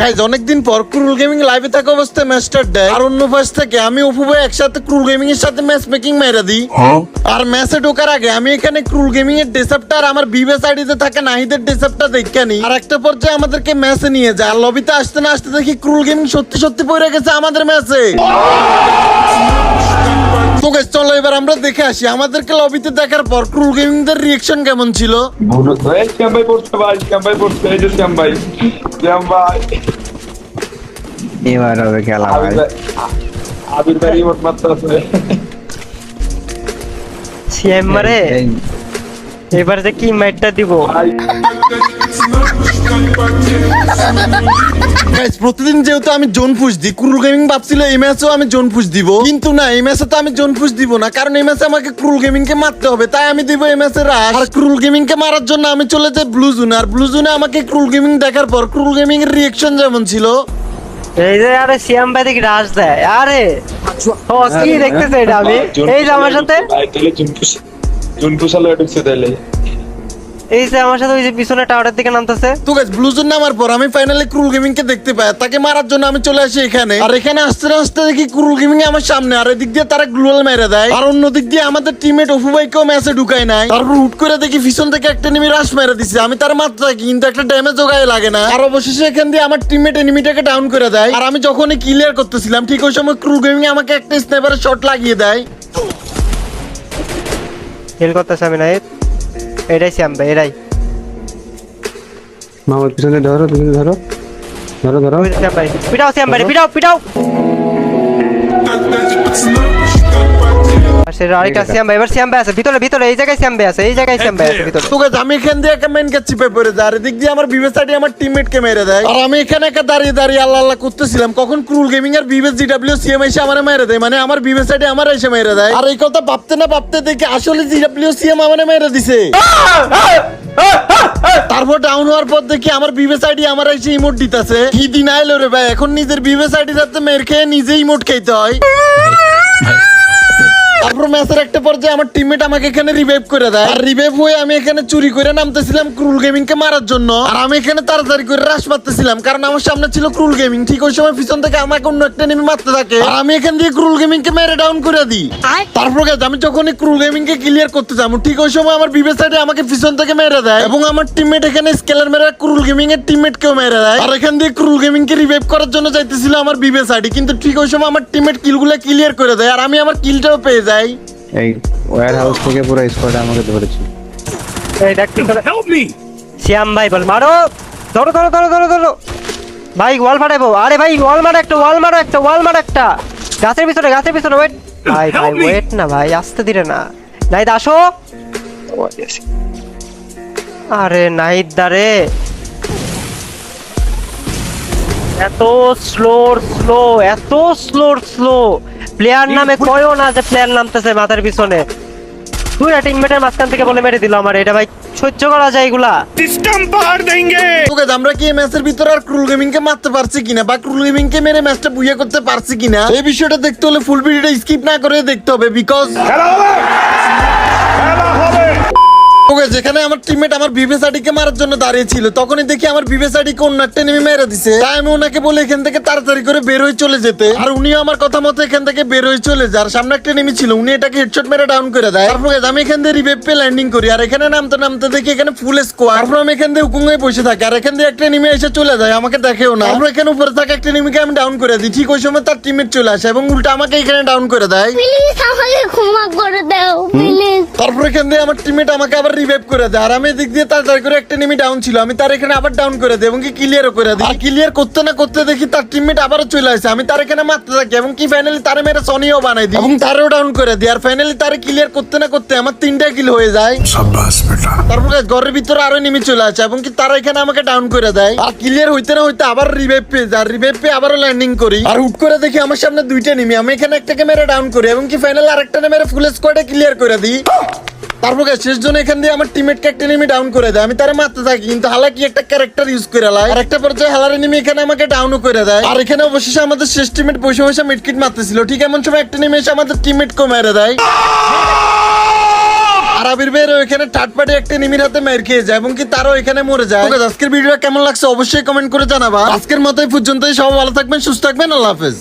Guys অনেকদিন পর ক্রুল gaming লাইভে থাকা অবস্থায় ম্যাচ স্টার্ট দেয় আর অন্য পাশ থেকে আমি অপু ভাই একসাথে ক্রুল গেমিং এর সাথে ম্যাচ মেকিং মেরে দিই। আর ম্যাচে ঢোকার আগে আমি এখানে ক্রুল গেমিং এর ডেসআপটা আর আমার বিবেস আইডিতে থাকা নাহিদের ডেসআপটা দেখে নিই। আর একটা পর্যায়ে আমাদেরকে ম্যাচে নিয়ে যায় আর লবিতে আসতে না আসতে দেখি ক্রুল গেমিং সত্যি সত্যি পড়ে গেছে আমাদের ম্যাচে। তো গাইজ চলো এবার আমরা দেখে আসি আমাদেরকে লবিতে দেখার পর ক্রুল গেমিং দের রিঅ্যাকশন কেমন ছিল। এবার হবে খেলা ভাই। আবির ভাই রিমোট মারতে আছে সিএম মারে এবার যে কি ম্যাচটা দিব। গাইজ প্রতিদিন যেহেতু আমি জোন পুশ দিই, ক্রুল গেমিং ভাবছিল এই ম্যাচেও আমি জোন পুশ দিব, কিন্তু না এই ম্যাচে তো আমি জোন পুশ দিব না, কারণ এই ম্যাচে আমাকে ক্রুল গেমিং কে মারতে হবে, তাই আমি দিব এই ম্যাচে রাশ। আর ক্রুল গেমিং কে মারার জন্য আমি চলে যাই ব্লু জোনে। আর ব্লু জোনে আমাকে ক্রুল গেমিং দেখার পর ক্রুল গেমিং এর রিঅ্যাকশন যেমন ছিল। এই যে আরে সিএম ভাই দেখি রাশ দেয়। আরে ও কি দেখতেছে এটা আমি এই যে আমার সাথে তাহলে জুনপুশ আলো ঢুকছে তাহলে এই যে আমার সাথে ওই যে পিছনে টাওয়ারের দিকে নামতেছে। তো গাইস ব্লু জোন নামার পর আমি ফাইনালি ক্রুল গেমিং কে দেখতে পাই, তাকে মারার জন্য আমি চলে আসি এখানে। আর এখানে আস্তে আস্তে দেখি ক্রুল গেমিং আমার সামনে, আর এদিক দিয়ে তারা গ্লোয়াল মেরে দেয় আর অন্য দিক দিয়ে আমাদের টিমমেট অপু ভাইকেও ম্যাচে ঢুকায় নাই। তারপর হুট করে দেখি পিছন থেকে একটা এনিমি রাশ মেরে দিছে, আমি তার মারতে থাকি কিন্তু একটা ড্যামেজও গায়ে লাগে না। আর অবশেষে এখান দিয়ে আমার টিমমেট এনিমিটাকে ডাউন করে দেয়। আর আমি যখনই ক্লিয়ার করতেছিলাম ঠিক ওই সময় ক্রুল গেমিং আমাকে একটা স্নাইপারের শট লাগিয়ে দেয়। হেল করতেছে আমি না এটাই সিএম ভাই এটাই মামার পিছনে ধরো ধরো ধরো ধরো সিএম ভাই পিটাও সিএম ভাই পিটাও পিটাও। আরেকটা সিএম ভাই এবার সিএম ভাই আছে ভিতরে ভিতরে এই জায়গায় সিএম ভাই আছে এই জায়গায় সিএম ভাই আছে ভিতরে। তো গাইস আমি এখান দিয়ে একটা মেন গেট চিপে পড়ে যায় আর এদিক দিয়ে আমার বিবেস সাইডে আমার টিমমেট কে মেরে দেয়। আর আমি এখানে একা দাঁড়িয়ে দাঁড়িয়ে আল্লাহ আল্লাহ করতেছিলাম কখন ক্রুল গেমিং এর বিবেস জিডব্লিউ সিএম এসে আমারে মেরে দেয়, মানে আমার বিবেস সাইডে আমার এসে মেরে দেয়। আর এই কথা ভাবতে না ভাবতে দেখি আসলে জিডব্লিউ সিএম আমারে মেরে দিছে। তারপর ডাউন হওয়ার পর দেখি আমার বিবেস আইডি আমার এসে ইমোট দিতেছে। কি দিন আইলো রে ভাই, এখন নিজের বিবেস আইডি রাতে মের খেয়ে নিজে ইমোট খাইতে হয়। তারপর ম্যাচের একটা পর্যায়ে আমার টিমমেট আমাকে এখানে রিভাইভ করে দেয় আর রিভাইভ হয়ে আমি এখানে চুরি করে নামতেছিলাম ক্রুল গেমিং কে মারার জন্য। আর আমি এখানে তাড়াতাড়ি করে রাশ মারতেছিলাম কারণ আমার সামনে ছিল ক্রুল গেমিং। ঠিক ওই সময় পিছন থেকে আমাকে অন্য একটা এনিমি মারতে থাকে আর আমি এখান দিয়ে ক্রুল গেমিং কে মেরে ডাউন করে দিই। তারপর আমি যখনই ক্রুল গেমিং কে ক্লিয়ার করতে যাবো ঠিক ওই সময় আমার বিবেস সাইডে আমাকে পিছন থেকে মেরে দেয় এবং আমার টিমমেট এখানে স্কেলার মেরে ক্রুল গেমিং এর টিমমেট কেও মেরে দেয়। আর এখান দিয়ে ক্রুল গেমিং কে রিভাইভ করার জন্য যাইতেছিল আমার বিবেস আইডি, কিন্তু ঠিক ওই সময় আমার টিমমেট কিলগুলো ক্লিয়ার করে দেয় আর আমি আমার কিলটাও পেয়ে যাই। এই ওয়্যার হাউস থেকে পুরো স্কোয়াড আমাকে ধরেছে। এই দেখ কি করে হেল্প মি সিএম ভাই বল মারো ধরো ধরো ধরো ধরো ধরো ভাই ওয়াল ফাটাইবো। আরে ভাই ওয়াল মারো একটা ওয়াল মারো একটা ওয়াল মারো একটা গাছের পিছনে ওয়েট ভাই ভাই ওয়েট না ভাই আস্তে ধীরে না নাইদ আসো। আরে নাইদ দারে এত স্লো প্লেয়ার নামে কয়ও না যে প্লেয়ার নামতেছে মাথার পিছনে তুই টিমমেটের মাঝখান থেকে বলে মেরে দিল আমার। এটা ভাই সহ্য করা যায় এগুলা সিস্টেম পার দেंगे। ওকে আমরা কি এই ম্যাচের ভিতর আর ক্রুল গেমিং কে মারতে পারছি কিনা বা ক্রুল গেমিং কে মেরে ম্যাচটা বুইয়া করতে পারছি কিনা এই বিষয়টা দেখতে হলে ফুল ভিডিওটা স্কিপ না করে দেখতে হবে বিকজ ওকে যেখানে আমার টিমমেট আমার বিবেস আইডিকে মারার জন্য দাঁড়িয়ে ছিল তখনই দেখি আমার বিবেস আইডিকে অন্য একটা এনিমি মেরে দিছে। তাই আমি ওনাকে বলে এখান থেকে তাড়াতাড়ি করে বের হয়ে চলে যেতে আর উনিও আমার কথা মতো এখান থেকে বের হয়ে চলে যায়। আর সামনে একটা এনিমি ছিল উনি এটাকে হেডশট মেরে ডাউন করে দেয়। তারপর আমি এখান থেকে রিভাইভ পেয়ে ল্যান্ডিং করি আর এখানে নামতে নামতে দেখি এখানে ফুল স্কোয়াড। তারপর আমি এখান থেকে হুকুম হয়ে বসে থাকি আর এখান থেকে একটা এনিমি এসে চলে যায় আমাকে দেখেও না। তারপর এখানে উপরে থাকা একটা এনিমিকে আমি ডাউন করে দিই, ঠিক ওই সময় তার টিমমেট চলে আসে এবং উল্টা আমাকে এখানে ডাউন করে দেয়। প্লিজ আমাকে ক্ষমা করে দাও প্লিজ। তারপর এখান থেকে আমার টিমমেট আমাকে আবার রিভাইভ করে দেয় আর আমি এদিক দিয়ে তাড়াতাড়ি করে একটা এনিমি ডাউন ছিল আমি তার এখানে আবার ডাউন করে দিই এবং কি ক্লিয়ারও করে দিই। আর ক্লিয়ার করতে না করতে দেখি তার টিমমেট আবারও চলে আসে, আমি তার এখানে মারতে থাকি এবং কি ফাইনালি তারে মেরে সনিও বানাই দিই এবং তারও ডাউন করে দিই। আর ফাইনালি তারে ক্লিয়ার করতে না করতে আমার 3টা কিল হয়ে যায়। শাবাশ বেটা। তারপর ঘরের ভিতরে আরো এনিমি চলে আসে এবং কি তারা এখানে আমাকে ডাউন করে দেয় আর ক্লিয়ার হইতে না হইতে আবার রিভাইভ পেয়ে যায়। রিভাইভ পেয়ে আবারও ল্যান্ডিং করি আর হুট করে দেখি আমার সামনে 2টা এনিমি, আমি এখানে একটাকে মেরে ডাউন করি এবং কি ফাইনালি আরেকটা মেরে ফুল স্কোয়াডে ক্লিয়ার করে দিই। তারপর শেষ জন্য এখান দিয়ে আমার টিমমেটকে একটা এনিমি ডাউন করে দেয়, আমি তারে মারতে থাকি কিন্তু হালাকি একটা ক্যারেক্টার ইউজ করে লাই আর একটা পর্যায়ে হালার এনিমি এখানে আমাকে ডাউনও করে দেয়। আর এখানে অবশেষে আমাদের শেষ টিমমেট বসে বসে মিডকিট মারতেছিল, ঠিক এমন সময় একটা এনিমি এসে আমাদের টিমমেটকে মেরে দেয়। আর আবির ভাইয়ের ওইখানে থার্ড পার্টি একটা নিমির হাতে মেরে খেয়ে যায় এবং কি তারও এখানে মরে যায়। আজকের ভিডিওটা কেমন লাগছে অবশ্যই কমেন্ট করে জানাবা। আজকের মতো এই পর্যন্তই, সবাই ভালো থাকবেন, সুস্থ থাকবেন, আল্লাহ হাফেজ।